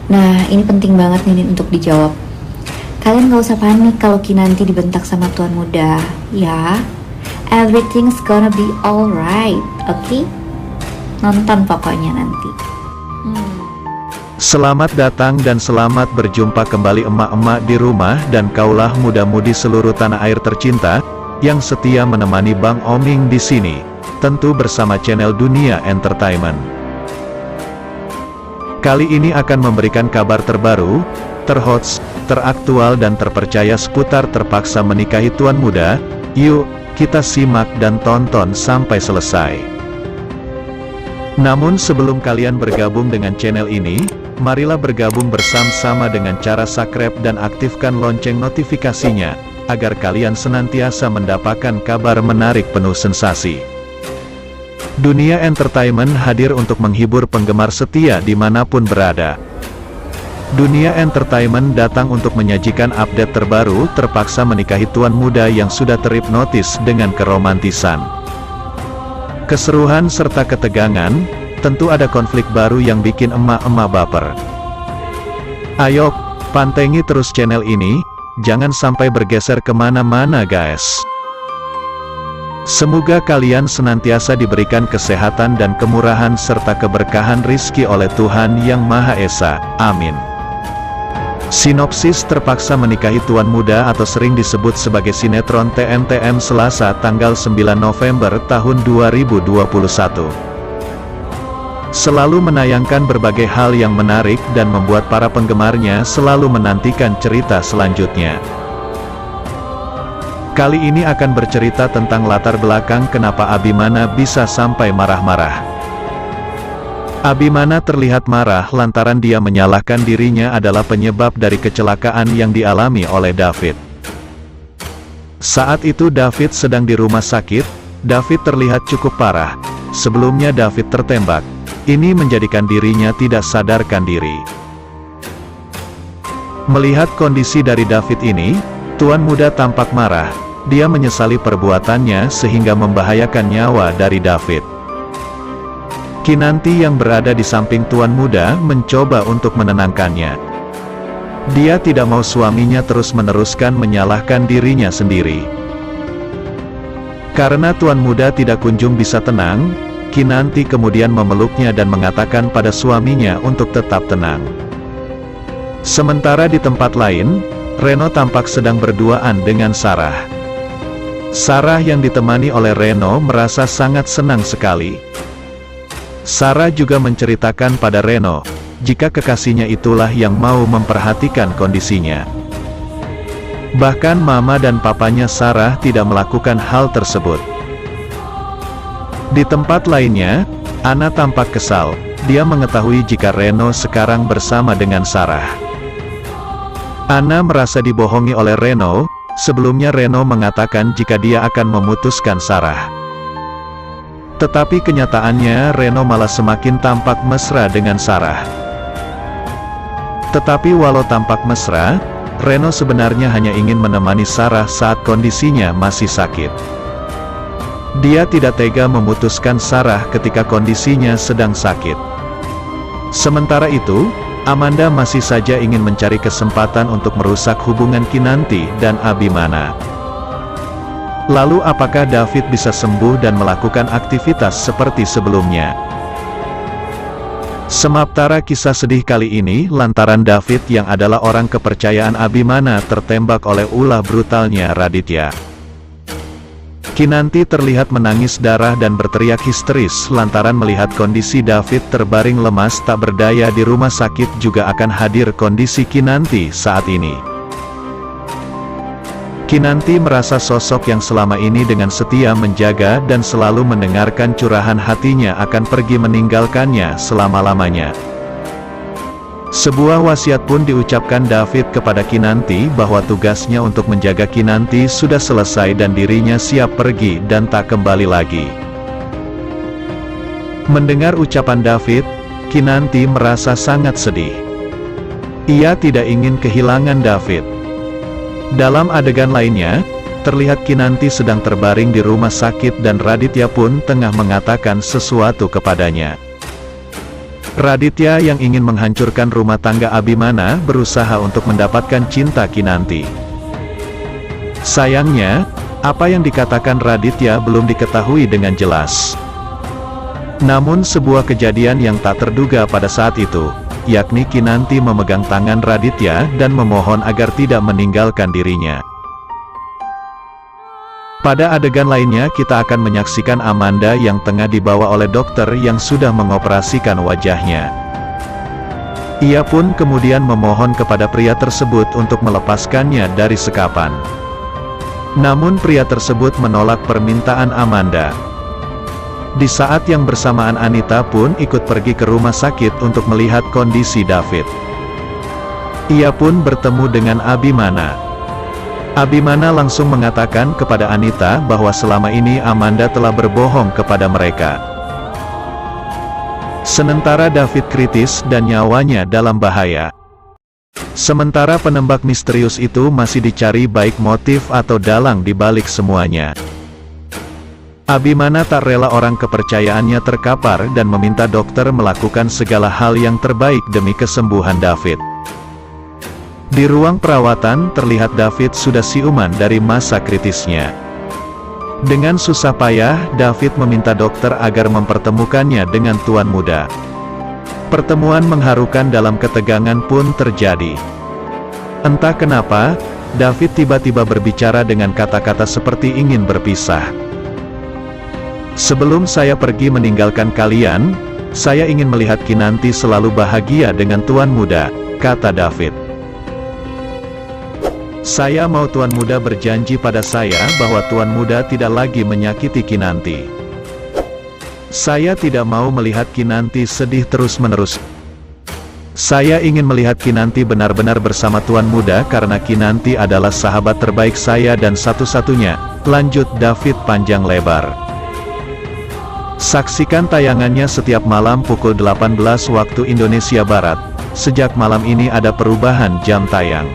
Nah, ini penting banget nih Nin, untuk dijawab. Kalian gak usah panik kalau Kinanti dibentak sama tuan muda, ya. Everything's gonna be alright, oke? Nonton pokoknya nanti. Selamat datang dan selamat berjumpa kembali emak-emak di rumah dan kaulah muda-mudi seluruh tanah air tercinta, yang setia menemani Bang Oming di sini, tentu bersama channel Dunia Entertainment. Kali ini akan memberikan kabar terbaru, terhots, teraktual dan terpercaya seputar terpaksa menikahi tuan muda. Yuk, kita simak dan tonton sampai selesai. Namun sebelum kalian bergabung dengan channel ini, marilah bergabung bersama-sama dengan cara subscribe dan aktifkan lonceng notifikasinya, agar kalian senantiasa mendapatkan kabar menarik penuh sensasi. Dunia Entertainment hadir untuk menghibur penggemar setia dimanapun berada. Dunia Entertainment datang untuk menyajikan update terbaru terpaksa menikahi tuan muda yang sudah terhipnotis dengan keromantisan. Keseruan serta ketegangan, tentu ada konflik baru yang bikin emak-emak baper. Ayo, pantengi terus channel ini, jangan sampai bergeser kemana-mana guys. Semoga kalian senantiasa diberikan kesehatan dan kemurahan serta keberkahan rizki oleh Tuhan Yang Maha Esa, amin. Sinopsis terpaksa menikahi tuan muda atau sering disebut sebagai sinetron TNTM Selasa tanggal 9 November tahun 2021. Selalu menayangkan berbagai hal yang menarik dan membuat para penggemarnya selalu menantikan cerita selanjutnya. Kali ini akan bercerita tentang latar belakang kenapa Abimana bisa sampai marah-marah. Abimana terlihat marah lantaran dia menyalahkan dirinya adalah penyebab dari kecelakaan yang dialami oleh David. Saat itu David sedang di rumah sakit. David terlihat cukup parah. Sebelumnya David tertembak. Ini menjadikan dirinya tidak sadarkan diri. Melihat kondisi dari David ini, tuan muda tampak marah. Dia menyesali perbuatannya sehingga membahayakan nyawa dari David. Kinanti yang berada di samping tuan muda mencoba untuk menenangkannya. Dia tidak mau suaminya terus meneruskan menyalahkan dirinya sendiri. Karena tuan muda tidak kunjung bisa tenang, Kinanti kemudian memeluknya dan mengatakan pada suaminya untuk tetap tenang. Sementara di tempat lain, Reno tampak sedang berduaan dengan Sarah. Sarah yang ditemani oleh Reno merasa sangat senang sekali. Sarah juga menceritakan pada Reno, jika kekasihnya itulah yang mau memperhatikan kondisinya. Bahkan mama dan papanya Sarah tidak melakukan hal tersebut. Di tempat lainnya, Ana tampak kesal. Dia mengetahui jika Reno sekarang bersama dengan Sarah. Ana merasa dibohongi oleh Reno. Sebelumnya Reno mengatakan jika dia akan memutuskan Sarah. Tetapi kenyataannya Reno malah semakin tampak mesra dengan Sarah. Tetapi walau tampak mesra, Reno sebenarnya hanya ingin menemani Sarah saat kondisinya masih sakit. Dia tidak tega memutuskan Sarah ketika kondisinya sedang sakit. Sementara itu, Amanda masih saja ingin mencari kesempatan untuk merusak hubungan Kinanti dan Abimana. Lalu apakah David bisa sembuh dan melakukan aktivitas seperti sebelumnya? Semaptara kisah sedih kali ini lantaran David yang adalah orang kepercayaan Abimana tertembak oleh ulah brutalnya Raditya. Kinanti terlihat menangis darah dan berteriak histeris lantaran melihat kondisi David terbaring lemas tak berdaya di rumah sakit juga akan hadir kondisi Kinanti saat ini. Kinanti merasa sosok yang selama ini dengan setia menjaga dan selalu mendengarkan curahan hatinya akan pergi meninggalkannya selama-lamanya. Sebuah wasiat pun diucapkan David kepada Kinanti bahwa tugasnya untuk menjaga Kinanti sudah selesai dan dirinya siap pergi dan tak kembali lagi. Mendengar ucapan David, Kinanti merasa sangat sedih. Ia tidak ingin kehilangan David. Dalam adegan lainnya, terlihat Kinanti sedang terbaring di rumah sakit dan Raditya pun tengah mengatakan sesuatu kepadanya. Raditya yang ingin menghancurkan rumah tangga Abimana berusaha untuk mendapatkan cinta Kinanti. Sayangnya, apa yang dikatakan Raditya belum diketahui dengan jelas. Namun sebuah kejadian yang tak terduga pada saat itu, yakni Kinanti memegang tangan Raditya dan memohon agar tidak meninggalkan dirinya. Pada adegan lainnya kita akan menyaksikan Amanda yang tengah dibawa oleh dokter yang sudah mengoperasikan wajahnya. Ia pun kemudian memohon kepada pria tersebut untuk melepaskannya dari sekapan. Namun pria tersebut menolak permintaan Amanda. Di saat yang bersamaan Anita pun ikut pergi ke rumah sakit untuk melihat kondisi David. Ia pun bertemu dengan Abimana. Abimana langsung mengatakan kepada Anita bahwa selama ini Amanda telah berbohong kepada mereka. Sementara David kritis dan nyawanya dalam bahaya. Sementara penembak misterius itu masih dicari baik motif atau dalang di balik semuanya. Abimana tak rela orang kepercayaannya terkapar dan meminta dokter melakukan segala hal yang terbaik demi kesembuhan David. Di ruang perawatan terlihat David sudah siuman dari masa kritisnya. Dengan susah payah, David meminta dokter agar mempertemukannya dengan Tuan Muda. Pertemuan mengharukan dalam ketegangan pun terjadi. Entah kenapa, David tiba-tiba berbicara dengan kata-kata seperti ingin berpisah. "Sebelum saya pergi meninggalkan kalian, saya ingin melihat Kinanti selalu bahagia dengan Tuan Muda," kata David. "Saya mau Tuan Muda berjanji pada saya bahwa Tuan Muda tidak lagi menyakiti Kinanti. Saya tidak mau melihat Kinanti sedih terus-menerus. Saya ingin melihat Kinanti benar-benar bersama Tuan Muda karena Kinanti adalah sahabat terbaik saya dan satu-satunya," lanjut David panjang lebar. Saksikan tayangannya setiap malam pukul 18 waktu Indonesia Barat. Sejak malam ini ada perubahan jam tayang.